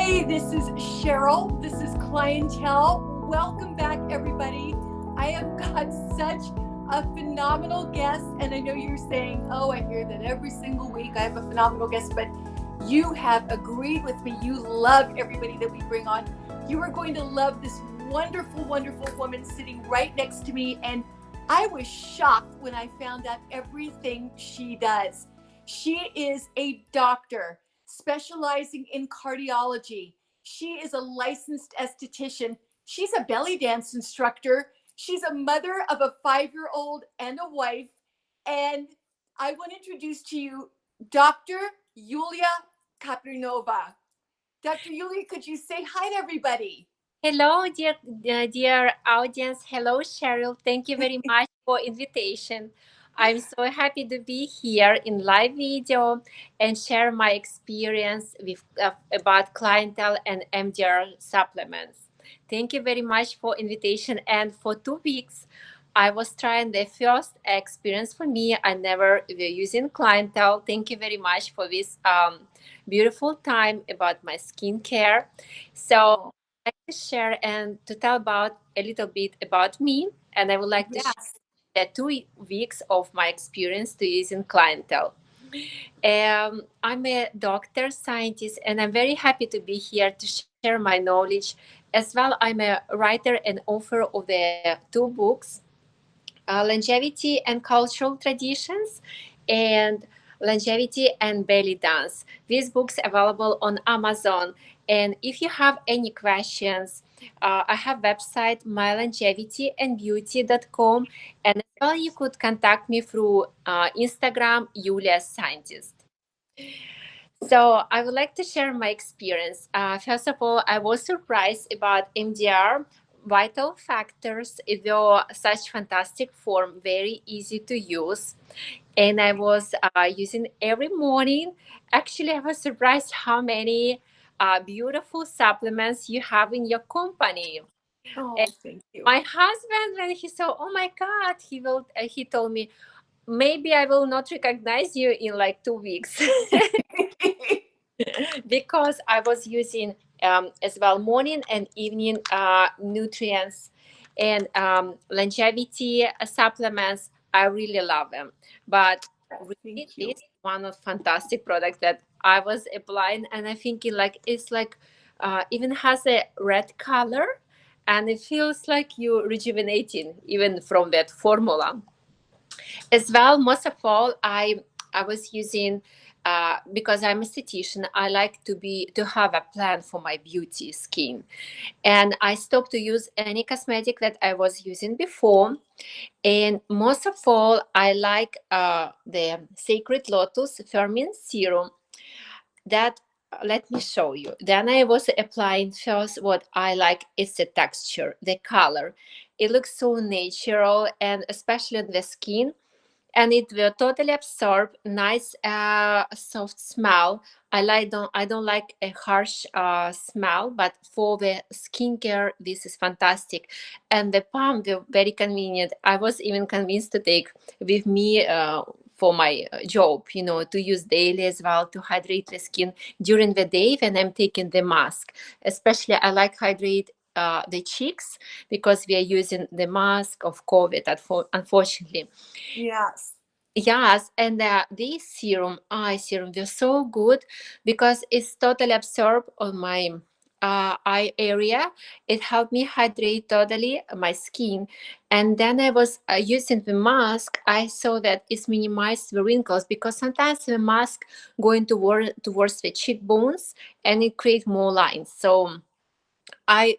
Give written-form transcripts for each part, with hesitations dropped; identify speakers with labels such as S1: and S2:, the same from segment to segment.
S1: Hey, this is Cheryl. This is Clientele. Welcome back, everybody. I have got such a phenomenal guest, and I know you're saying, oh, I hear that every single week I have a phenomenal guest, but you have agreed with me. You love everybody that we bring on. You are going to love this wonderful, wonderful woman sitting right next to me, and I was shocked when I found out everything she does. She is a doctor specializing in cardiology. She is a licensed esthetician. She's a belly dance instructor. She's a mother of a 5-year-old and a wife. And I want to introduce to you Dr. Yulia Kapranova. Dr. Yulia, could you say hi to everybody?
S2: Hello, dear audience. Hello, Cheryl. Thank you very much for invitation. I'm so happy to be here in live video and share my experience with about clientele and MDR supplements. Thank you very much for invitation. And for 2 weeks, I was trying the first experience for me. I never were using clientele. Thank you very much for this beautiful time about my skincare. So like to share and to tell about a little bit about me, and I would like to share the 2 weeks of my experience to using clientele. I'm a doctor, scientist, and I'm very happy to be here to share my knowledge. As well, I'm a writer and author of the 2 books, Longevity and Cultural Traditions, and Longevity and Belly Dance. These books available on Amazon. And if you have any questions, I have website mylongevityandbeauty.com, and as well you could contact me through Instagram, Yulia Scientist. So I would like to share my experience. First of all, I was surprised about MDR vital factors. It was such fantastic form, very easy to use, and I was using every morning. Actually, I was surprised how many beautiful supplements you have in your company.
S1: Oh,
S2: And
S1: thank you.
S2: my husband, when he saw, oh my God, he told me, maybe I will not recognize you in like 2 weeks. Because I was using as well morning and evening nutrients and longevity supplements. I really love them. But really,
S1: Thank you.
S2: this one of fantastic product that I was applying, and I think it's like even has a red color, and it feels like you're rejuvenating even from that formula. As well, most of all, I was using because I'm a esthetician. I like to have a plan for my beauty skin, and I stopped to use any cosmetic that I was using before. And most of all, I like the Sacred Lotus Fermin serum. That let me show you. Then I was applying first. What I like is the texture, the color. It looks so natural, and especially on the skin, and it will totally absorb nice soft smell. I don't like a harsh smell, but for the skincare this is fantastic. And the pump, they're very convenient. I was even convinced to take with me for my job, to use daily as well to hydrate the skin during the day when I'm taking the mask. Especially I like hydrate the cheeks because we are using the mask of COVID, unfortunately.
S1: Yes.
S2: Yes, and this serum, eye serum, was so good because it's totally absorbed on my eye area. It helped me hydrate totally my skin. And then I was using the mask. I saw that it's minimized the wrinkles because sometimes the mask going towards the cheekbones and it create more lines. So I'm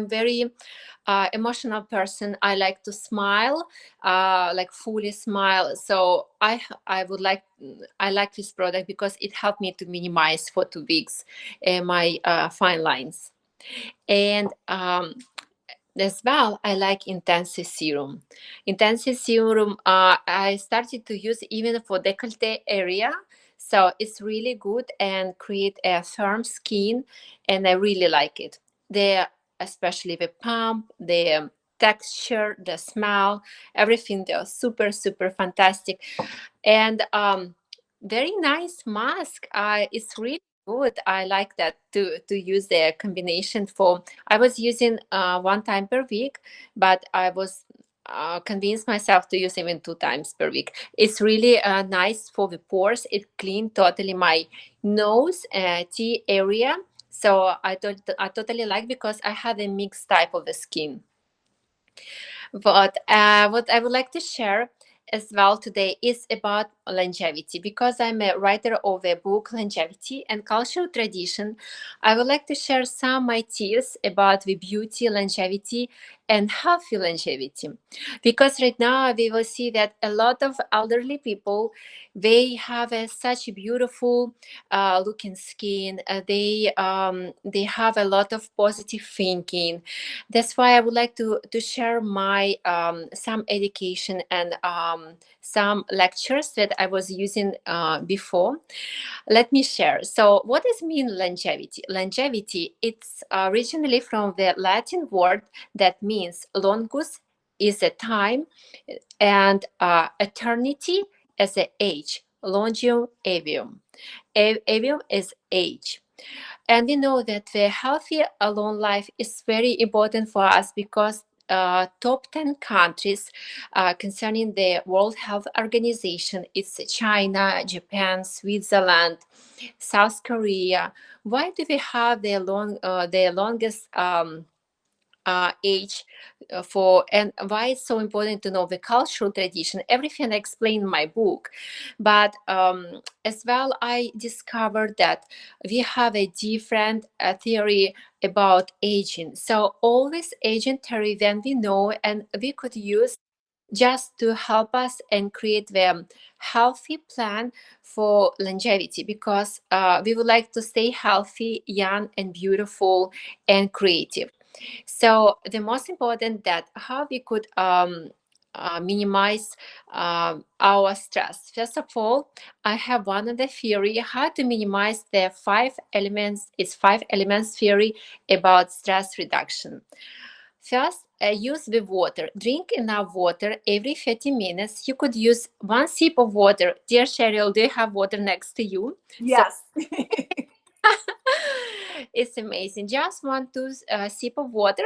S2: very emotional person. I like to smile, like fully smile. So I like this product because it helped me to minimize for 2 weeks my fine lines. And as well, I like intensive serum. Intensive serum I started to use even for décolleté area. So it's really good and create a firm skin, and I really like it. The Especially the pump, the texture, the smell, everything. They're super super fantastic, and very nice mask. It's really good. I like that to use the combination for. I was using 1 time per week, but I was convinced myself to use even 2 times per week. It's really nice for the pores. It cleaned totally my nose, T area. So I totally like because I had a mixed type of the skin. But what I would like to share as well today is about longevity. Because I'm a writer of a book, Longevity and Cultural Tradition, I would like to share some ideas about the beauty, longevity, and healthy longevity. Because right now we will see that a lot of elderly people, they have such beautiful looking skin. They have a lot of positive thinking. That's why I would like to share my some education and some lectures that I was using before. Let me share. So, what does mean longevity? Longevity, it's originally from the Latin word that means longus is a time, and eternity as a age. Longium avium. Avium is age. And we know that the healthy alone life is very important for us because top 10 countries concerning the World Health Organization, it's China, Japan, Switzerland, South Korea. Why do we have the longest age for, and why it's so important to know the cultural tradition? Everything I explain in my book, but as well I discovered that we have a different theory about aging. So all this aging theory then we know and we could use just to help us and create the healthy plan for longevity, because we would like to stay healthy, young and beautiful and creative. So the most important that how we could minimize our stress. First of all, I have one of the theory how to minimize the 5 elements. It's 5 elements theory about stress reduction. First, use the water. Drink enough water every 30 minutes. You could use 1 sip of water. Dear Cheryl, do you have water next to you?
S1: Yes.
S2: It's amazing. Just 1 2 sip of water.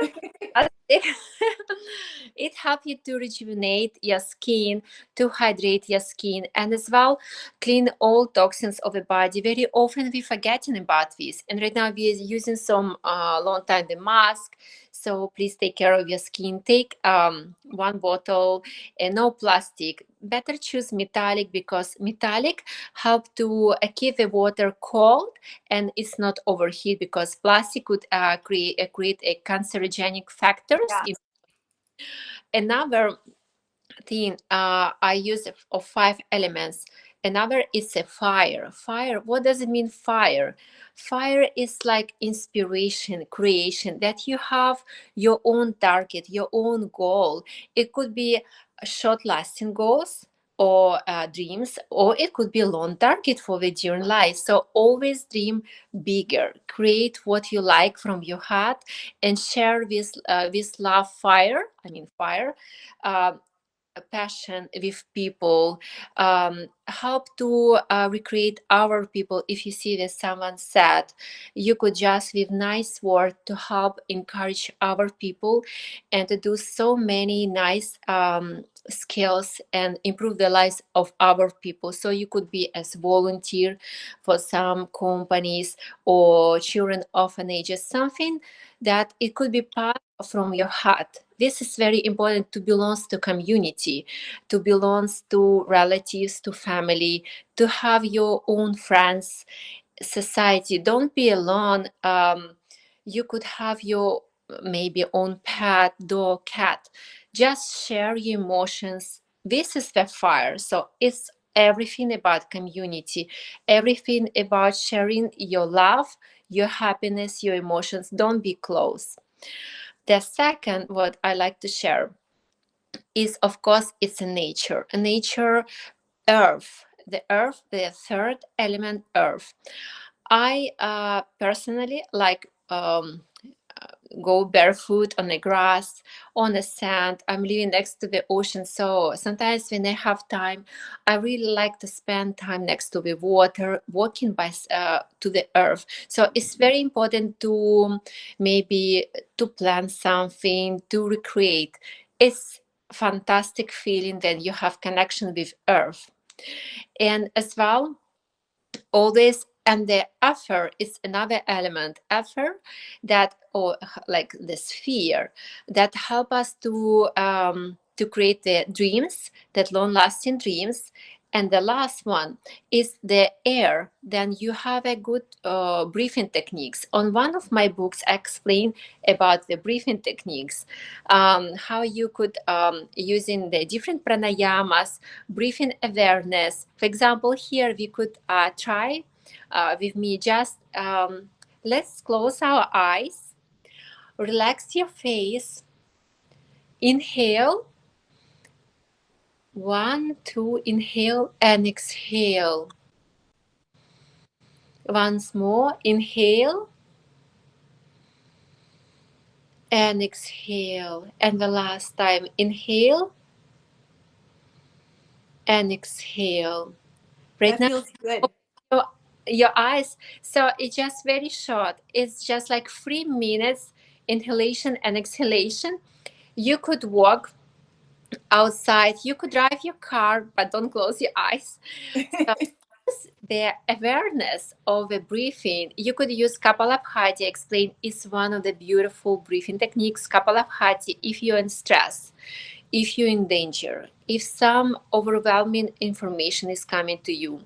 S2: It helps you to rejuvenate your skin, to hydrate your skin, and as well clean all toxins of the body. Very often we forgetting about this, and right now we are using some long time the mask. So please take care of your skin. Take 1 bottle and no plastic. Better choose metallic because metallic help to keep the water cold and it's not overheat, because plastic could create a cancerogenic factors.
S1: Yes.
S2: Another thing I use of 5 elements. Another is a fire. Fire. What does it mean? Fire. Fire is like inspiration, creation. That you have your own target, your own goal. It could be short-lasting goals or dreams, or it could be a long target for the during life. So always dream bigger. Create what you like from your heart and share this love fire. I mean fire. Uh, passion with people, help to recreate our people. If you see that someone sad, you could just with nice word to help encourage our people and to do so many nice skills and improve the lives of our people. So you could be as volunteer for some companies or children orphanages, something that it could be part from your heart. This is very important to belong to community, to belong to relatives, to family, to have your own friends, society. Don't be alone. You could have your maybe own pet, dog, cat. Just share your emotions. This is the fire. So it's everything about community, everything about sharing your love, your happiness, your emotions. Don't be close. The second, what I like to share is, of course, it's a nature. A nature, earth. The earth, the third element, earth. I personally like go barefoot on the grass, on the sand. I'm living next to the ocean, so sometimes when I have time, I really like to spend time next to the water, walking by to the earth. So it's very important to maybe to plant something, to recreate. It's fantastic feeling that you have connection with earth. And as well, all this, and the ether is another element, ether, that, or like the sphere, that help us to create the dreams, that long lasting dreams. And the last one is the air. Then you have a good breathing techniques. On one of my books, I explain about the breathing techniques, how you could, using the different pranayamas, breathing awareness. For example, here we could try with me, just let's close our eyes, relax your face, inhale, 1, 2, inhale and exhale. Once more, inhale and exhale. And the last time, inhale and exhale. Right
S1: That
S2: now,
S1: feels good.
S2: your, your eyes. So it's just very short. It's just like 3 minutes inhalation and exhalation. You could walk outside, you could drive your car, but don't close your eyes. So the awareness of the breathing, you could use Kapalabhati. Explain, is one of the beautiful breathing techniques. Kapalabhati, if you're in stress, if you're in danger, if some overwhelming information is coming to you,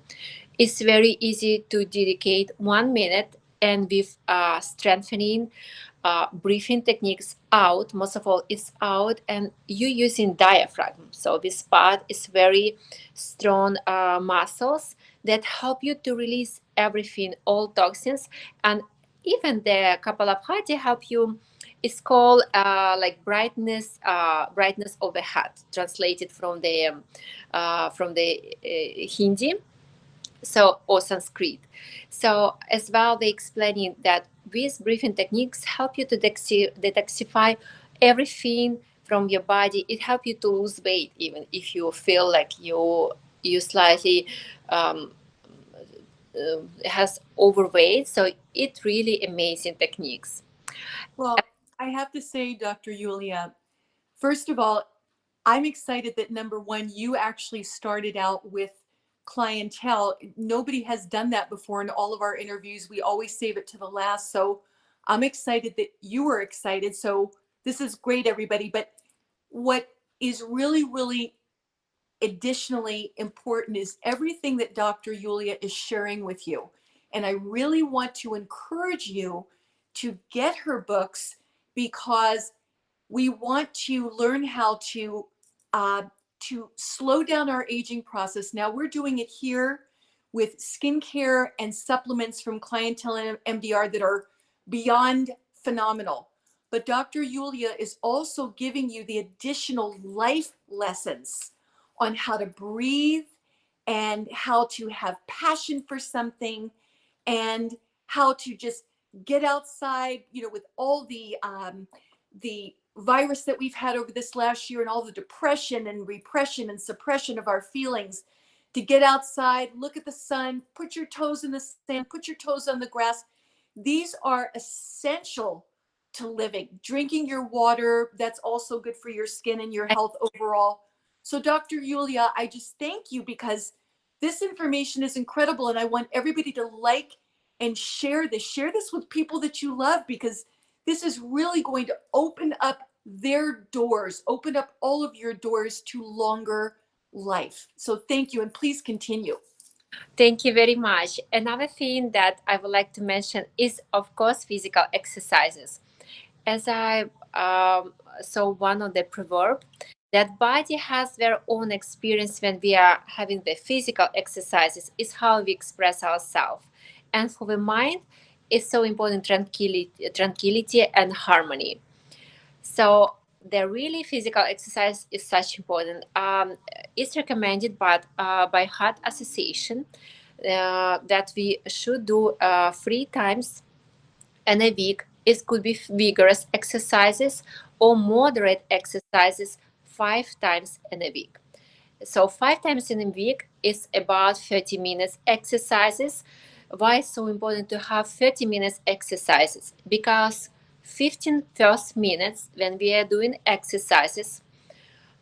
S2: it's very easy to dedicate 1 minute, and with strengthening breathing techniques out. Most of all, it's out, and you using diaphragm. So this part is very strong muscles that help you to release everything, all toxins, and even the Kapalabhati help you. It's called like brightness of the head, translated from the Hindi, so, or Sanskrit. So as well, they explaining that these breathing techniques help you to detoxify everything from your body. It helps you to lose weight, even if you feel like you slightly um, has overweight. So it really amazing techniques.
S1: Well, I have to say, Dr. Yulia, first of all, I'm excited that number one, you actually started out with clientele. Nobody has done that before in all of our interviews. We always save it to the last. So I'm excited that you were excited. So this is great, everybody. But what is really, really additionally important is everything that Dr. Yulia is sharing with you. And I really want to encourage you to get her books, because we want to learn how to slow down our aging process. Now we're doing it here with skincare and supplements from Clientele and MDR that are beyond phenomenal. But Dr. Yulia is also giving you the additional life lessons on how to breathe and how to have passion for something and how to just get outside, you know, with all the virus that we've had over this last year and all the depression and repression and suppression of our feelings, to get outside, look at the sun, put your toes in the sand, put your toes on the grass. These are essential to living. Drinking your water, that's also good for your skin and your health overall. So Dr. Yulia, I just thank you, because this information is incredible, and I want everybody to like and share this. Share this with people that you love, because this is really going to open up their doors, open up all of your doors to longer life. So thank you, and please continue.
S2: Thank you very much. Another thing that I would like to mention is, of course, physical exercises. As I saw one of the proverb, that body has their own experience when we are having the physical exercises, is how we express ourselves. And for the mind, it's so important tranquility and harmony. So the really physical exercise is such important. It's recommended by Heart Association that we should do 3 times in a week It could be vigorous exercises or moderate exercises 5 times in a week. So 5 times in a week is about 30 minutes exercises. Why it's so important to have 30 minutes exercises? Because 15 first minutes when we are doing exercises,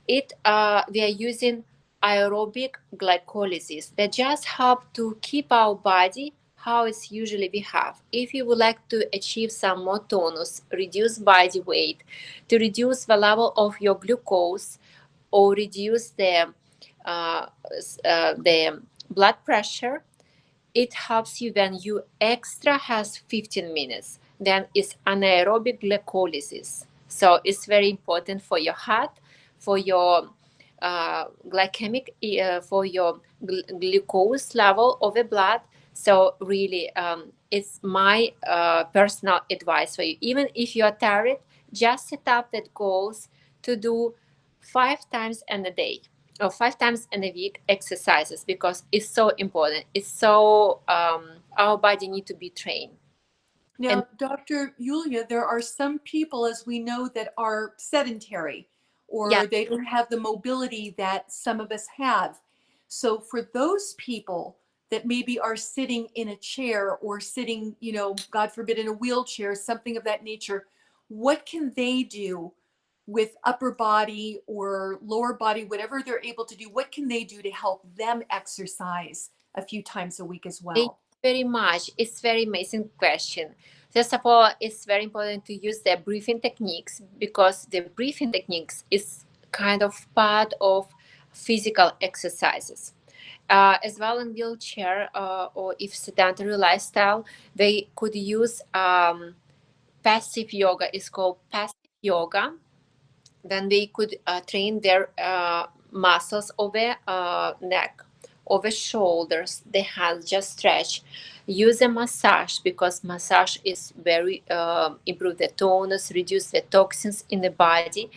S2: we are using aerobic glycolysis that just help to keep our body how it's usually we have. If you would like to achieve some more tonus, reduce body weight, to reduce the level of your glucose, or reduce the blood pressure, it helps you when you extra has 15 minutes. Then it's anaerobic glycolysis. So it's very important for your heart, for your glycemic, for your glucose level of the blood. So really, it's my personal advice for you. Even if you are tired, just set up that goals to do 5 times in a day or 5 times in a week exercises, because it's so important. It's so our body need to be trained. And
S1: Now, Dr. Yulia, there are some people, as we know, that are sedentary
S2: yeah,
S1: or they don't have the mobility that some of us have. So, for those people that maybe are sitting in a chair or sitting, God forbid, in a wheelchair, something of that nature, what can they do with upper body or lower body, whatever they're able to do? What can they do to help them exercise a few times a week as
S2: thank
S1: well?
S2: you very much. It's very amazing question. First of all, it's very important to use the breathing techniques, because the breathing techniques is kind of part of physical exercises. As well, in wheelchair or if sedentary lifestyle, they could use passive yoga. It's called passive yoga. Then they could train their muscles of the neck, of the shoulders, the hands, just stretch. Use a massage, because massage is very improve the tonus, reduce the toxins in the body.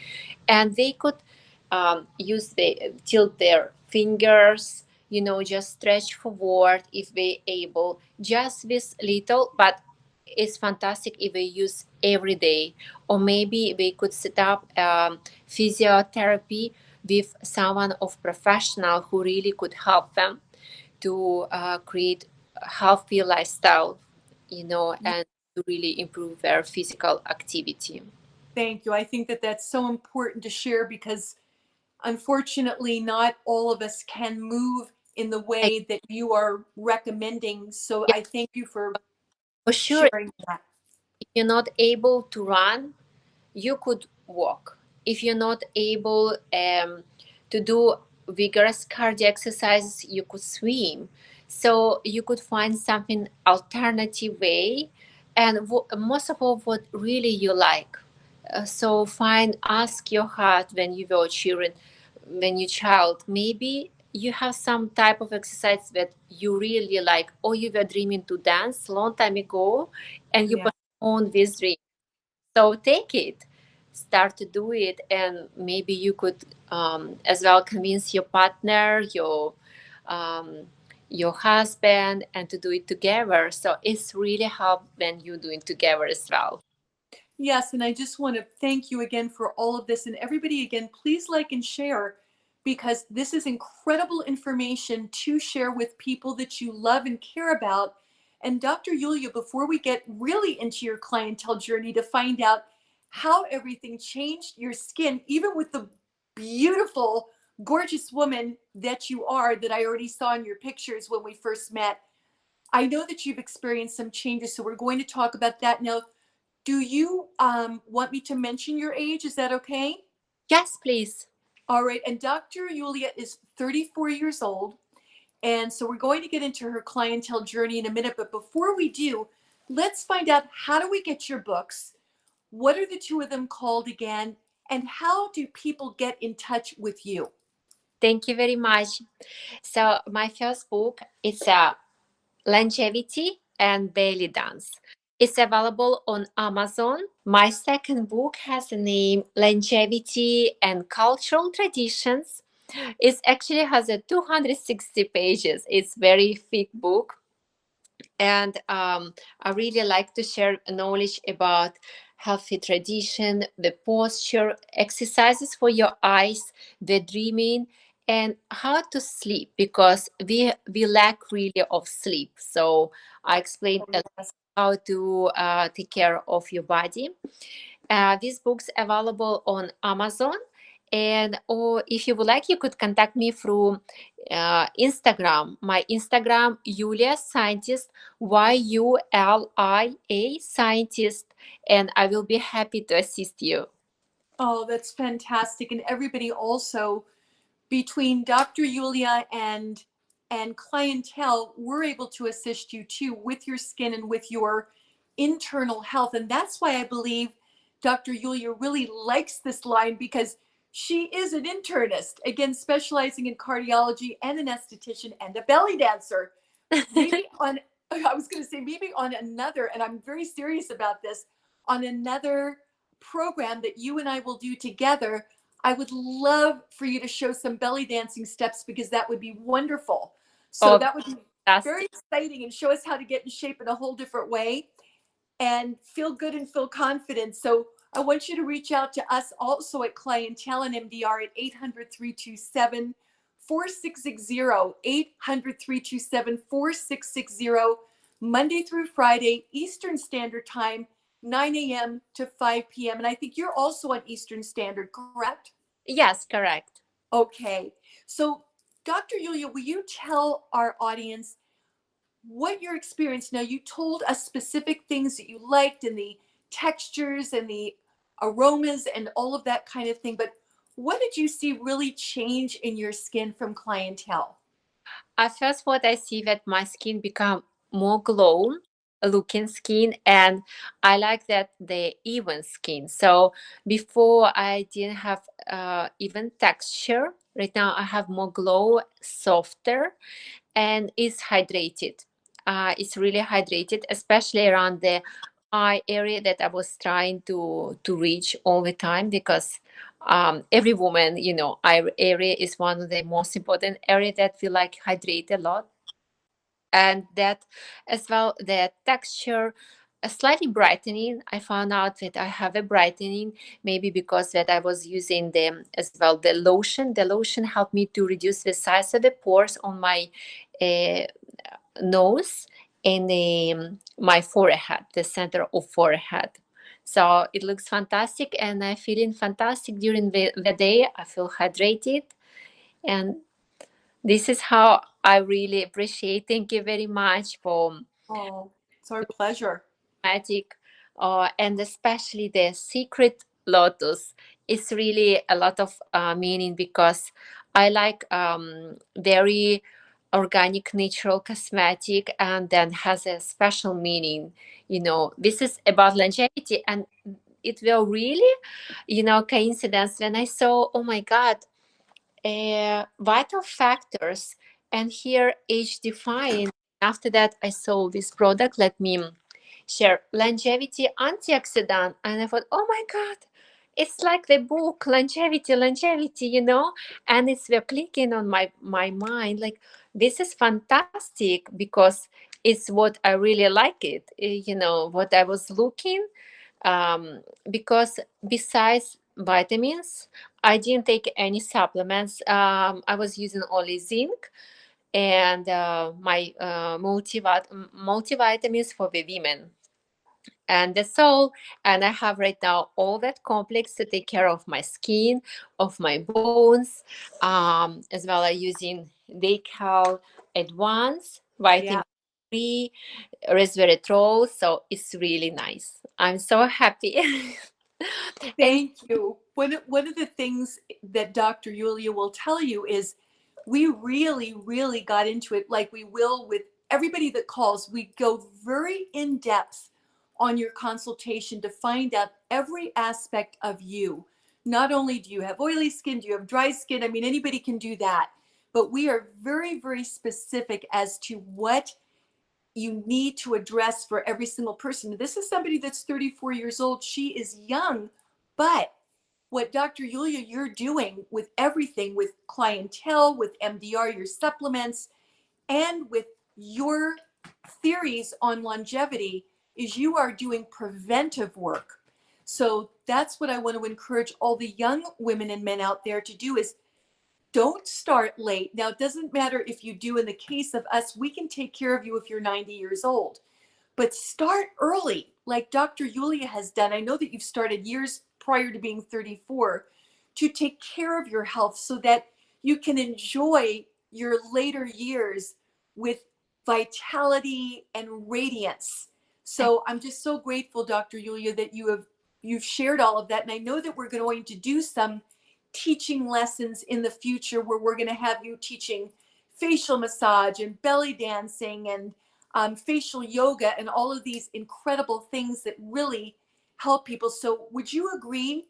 S2: And they could use the tilt their fingers, just stretch forward if they able, just this little. But it's fantastic if they use every day. Or maybe they could set up physiotherapy with someone of professional who really could help them to create a healthy lifestyle, and to really improve their physical activity.
S1: Thank you. I think that that's so important to share because unfortunately, not all of us can move in the
S2: And,
S1: way that you are recommending. So
S2: yeah,
S1: I thank you for
S2: for sure,
S1: sharing that.
S2: if you're not able to run, you could walk. If you're not able to do vigorous cardio exercises, you could swim. So you could find something alternative way, and most of all, what really you like. So ask your heart when you were children, when you child. Maybe you have some type of exercise that you really like, or you were dreaming to dance long time ago, and you
S1: Yeah.
S2: postponed this dream. So take it, start to do it, and maybe you could as well convince your partner, um, your husband, and to do it together. So it's really help when you do it together as well.
S1: Yes, and I just want to thank you again for all of this. And everybody, again, please like and share because this is incredible information to share with people that you love and care about. And Dr. Yulia, before we get really into your clientele journey to find out how everything changed your skin, even with the beautiful, gorgeous woman that you are, that I already saw in your pictures when we first met, I know that you've experienced some changes. So we're going to talk about that now. Do you want me to mention your age? Is that okay?
S2: Yes, please.
S1: All right. And Dr. Yulia is 34 years old. And so we're going to get into her clientele journey in a minute. But before we do, let's find out, how do we get your books? What are the two of them called again? And how do people get in touch with you?
S2: Thank you very much. So my first book is Longevity and Belly Dance. It's available on Amazon. My second book has the name Longevity and Cultural Traditions. It actually has a 260 pages. It's very thick book. And I really like to share knowledge about healthy tradition, the posture, exercises for your eyes, the dreaming, and how to sleep, because we lack really of sleep. So I explained
S1: Oh, yes.
S2: how to take care of your body. These books available on Amazon, and or if you would like, you could contact me through Instagram. My Instagram, Yulia Scientist, Yulia Scientist, and I will be happy to assist you.
S1: Oh, that's fantastic. And everybody also, between Dr. Yulia and clientele, we're able to assist you too with your skin and with your internal health. And that's why I believe Dr. Yulia really likes this line, because she is an internist, again, specializing in cardiology, and an esthetician and a belly dancer. Maybe on, I was going to say, maybe on another, and I'm very serious about this, on another program that you and I will do together, I would love for you to show some belly dancing steps, because that would be wonderful. So
S2: Oh,
S1: that would be very
S2: fantastic.
S1: exciting, and show us how to get in shape in a whole different way and feel good and feel confident. So I want you to reach out to us also at Clientele and MDR at 800-327-4660, 800-327-4660, Monday through Friday, Eastern Standard Time, 9 a.m. to 5 p.m. And I think you're also on Eastern Standard, correct?
S2: Yes, correct.
S1: Okay. So, Dr. Yulia, will you tell our audience what your experience? Now, you told us specific things that you liked, and the textures and the aromas and all of that kind of thing, but what did you see really change in your skin from clientele?
S2: At first, what I see that my skin become more glow looking skin, and I like that the even skin. So before I didn't have even texture. Right now I have more glow, softer, and it's hydrated. It's really hydrated, especially around the eye area that I was trying to reach all the time, because every woman, eye area is one of the most important area that we like hydrate a lot, and that as well the texture. A slightly brightening. I found out that I have a brightening, maybe because that I was using the as well the lotion. The lotion helped me to reduce the size of the pores on my uh, nose and my forehead, the center of forehead. So it looks fantastic, and I'm feeling fantastic during the day. I feel hydrated, and this is how I really appreciate. Thank you very much for
S1: Oh, it's our pleasure.
S2: magic, and especially the secret lotus. It's really a lot of meaning, because I like very organic natural cosmetic, and then has a special meaning. This is about longevity, and it will really, coincidence when I saw, oh my god, vital factors, and here age defined. After that, I saw this product. Let me share longevity antioxidant, and I thought, oh my god, it's like the book longevity, and it's were clicking on my mind, like this is fantastic, because it's what I really like it, what I was looking, because besides vitamins, I didn't take any supplements. I was using only zinc and my multivitamins for the women, and that's all. And I have right now all that complex to take care of my skin, of my bones, as well as using Decal Advance
S1: Yeah.
S2: vitamin D, resveratrol. So it's really nice. I'm so happy. And
S1: Thank you. One of the things that Dr. Yulia will tell you is we really, really got into it, like we will with everybody that calls. We go very in depth on your consultation to find out every aspect of you. Not only do you have oily skin, do you have dry skin? I mean, anybody can do that. But we are very, very specific as to what you need to address for every single person. This is somebody that's 34 years old. She is young, but what Dr. Yulia, you're doing with everything, with clientele, with MDR, your supplements, and with your theories on longevity is you are doing preventive work. So that's what I want to encourage all the young women and men out there to do is don't start late. Now, it doesn't matter if you do. In the case of us, we can take care of you if you're 90 years old, but start early like Dr. Yulia has done. I know that you've started years prior to being 34 to take care of your health so that you can enjoy your later years with vitality and radiance. So I'm just so grateful, Dr. Yulia, that you've shared all of that. And I know that we're going to do some teaching lessons in the future where we're going to have you teaching facial massage and belly dancing and facial yoga and all of these incredible things that really help people. So would you agree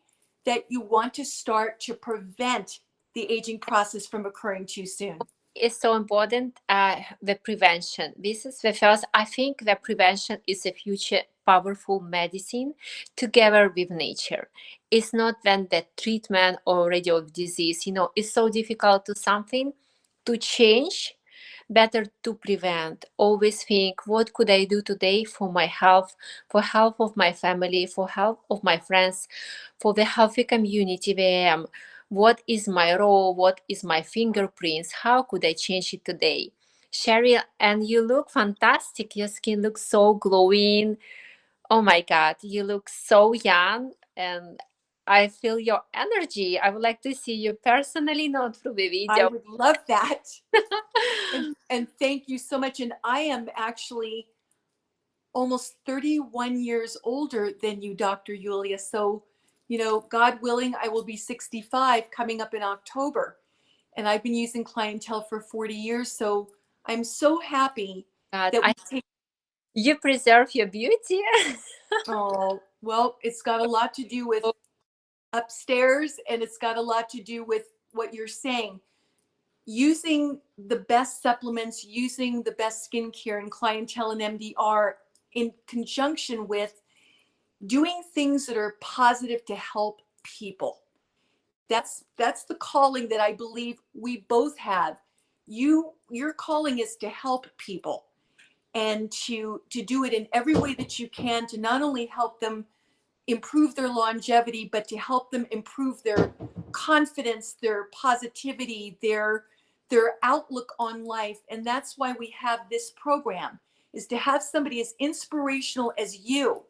S1: that you want to start to prevent the aging process from occurring too soon?
S2: Is so important, the prevention. This is the first, I think the prevention is a future powerful medicine together with nature. It's not then the treatment already of disease, it's so difficult to something to change, better to prevent. Always think, what could I do today for my health, for health of my family, for health of my friends, for the healthy community where I am. What is my role? What is my fingerprints? How could I change it today? Sherry, and you look fantastic. Your skin looks so glowing. Oh my God, you look so young and I feel your energy. I would like to see you personally, not through the
S1: I
S2: video.
S1: would love that. And thank you so much. And I am actually almost 31 years older than you, Dr. Yulia. So, God willing, I will be 65 coming up in October. And I've been using clientele for 40 years. So I'm so happy
S2: God,
S1: that we take.
S2: you preserve your beauty.
S1: Oh, well, it's got a lot to do with upstairs and it's got a lot to do with what you're saying. Using the best supplements, using the best skincare and clientele and MDR in conjunction with doing things that are positive to help people. That's the calling that I believe we both have. Your calling is to help people and to do it in every way that you can to not only help them improve their longevity, but to help them improve their confidence, their positivity, their outlook on life. And that's why we have this program, is to have somebody as inspirational as you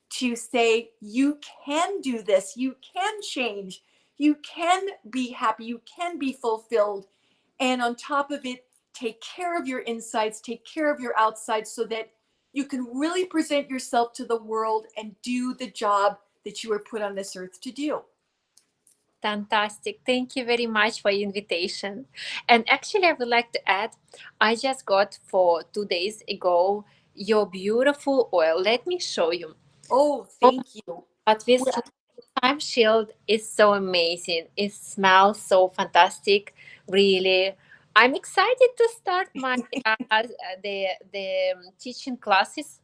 S1: to say, you can do this, you can change, you can be happy, you can be fulfilled. And on top of it, take care of your insides, take care of your outsides so that you can really present yourself to the world and do the job that you were put on this earth to do.
S2: Fantastic. Thank you very much for your invitation. And actually, I would like to add, I just got for 2 days ago your beautiful oil. Let me show you.
S1: Oh, thank you.
S2: But this Time Shield is so amazing. It smells so fantastic. Really, I'm excited to start my the teaching classes.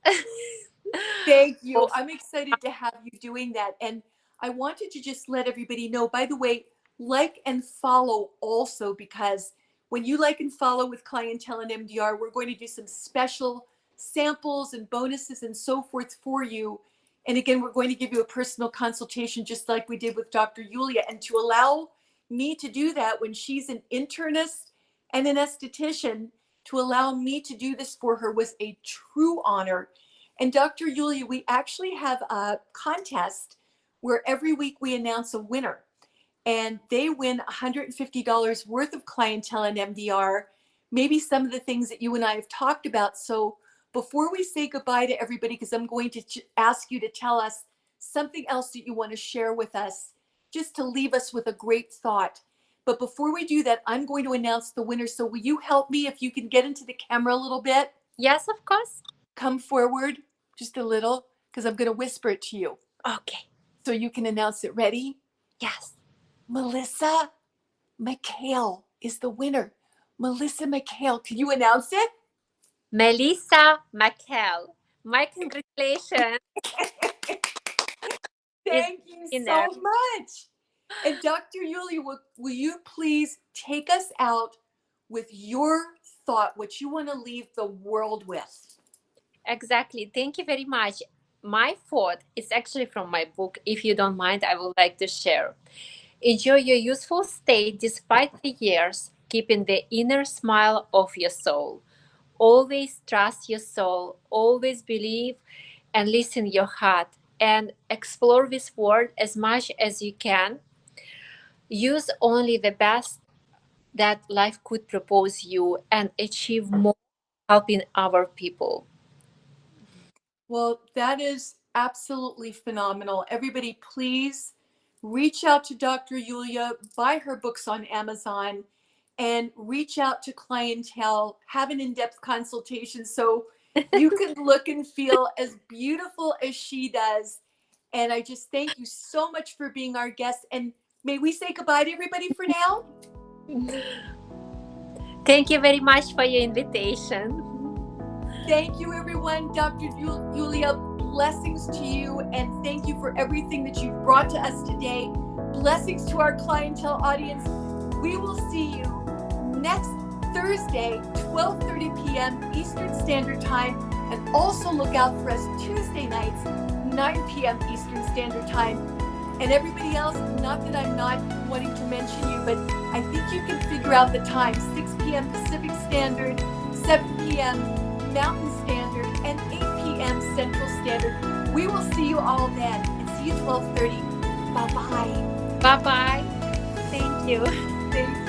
S1: Thank you. I'm excited to have you doing that. And I wanted to just let everybody know, by the way, like and follow also, because when you like and follow with clientele and MDR, we're going to do some special samples and bonuses and so forth for you. And again, we're going to give you a personal consultation, just like we did with Dr. Yulia. And to allow me to do that when she's an internist and an esthetician, to allow me to do this for her was a true honor. And Dr. Yulia, we actually have a contest where every week we announce a winner and they win $150 worth of clientele and MDR, maybe some of the things that you and I have talked about. So before we say goodbye to everybody, because I'm going to ask you to tell us something else that you want to share with us, just to leave us with a great thought. But before we do that, I'm going to announce the winner. So will you help me if you can get into the camera a little bit?
S2: Yes, of course.
S1: Come forward just a little, because I'm going to whisper it to you.
S2: Okay.
S1: So you can announce it. Ready?
S2: Yes.
S1: Melissa McHale is the winner. Melissa McHale, can you announce it?
S2: Melissa McHale. My congratulations.
S1: Thank you so much. And Dr. Yulia, will you please take us out with your thought, what you want to leave the world with?
S2: Exactly. Thank you very much. My thought is actually from my book. If you don't mind, I would like to share. Enjoy your youthful state despite the years, keeping the inner smile of your soul. Always trust your soul, always believe and listen your heart, and explore this world as much as you can. Use only the best that life could propose you and achieve more helping other people.
S1: Well, that is absolutely phenomenal. Everybody, please reach out to Dr. Yulia, buy her books on Amazon, and reach out to clientele, have an in depth consultation so you can look and feel as beautiful as she does. And I just thank you so much for being our guest. And may we say goodbye to everybody for now?
S2: Thank you very much for your invitation.
S1: Thank you, everyone. Dr. Yulia, blessings to you, and thank you for everything that you've brought to us today. Blessings to our clientele audience. We will see you next Thursday, 12:30 p.m. Eastern Standard Time, and also look out for us Tuesday nights, 9 p.m. Eastern Standard Time. And everybody else, not that I'm not wanting to mention you, but I think you can figure out the time, 6 p.m. Pacific Standard, 7 p.m. Mountain Standard, and 8 p.m. Central Standard. We will see you all then, and see you 12:30. Bye-bye.
S2: Bye bye. Thank you.
S1: Thank you.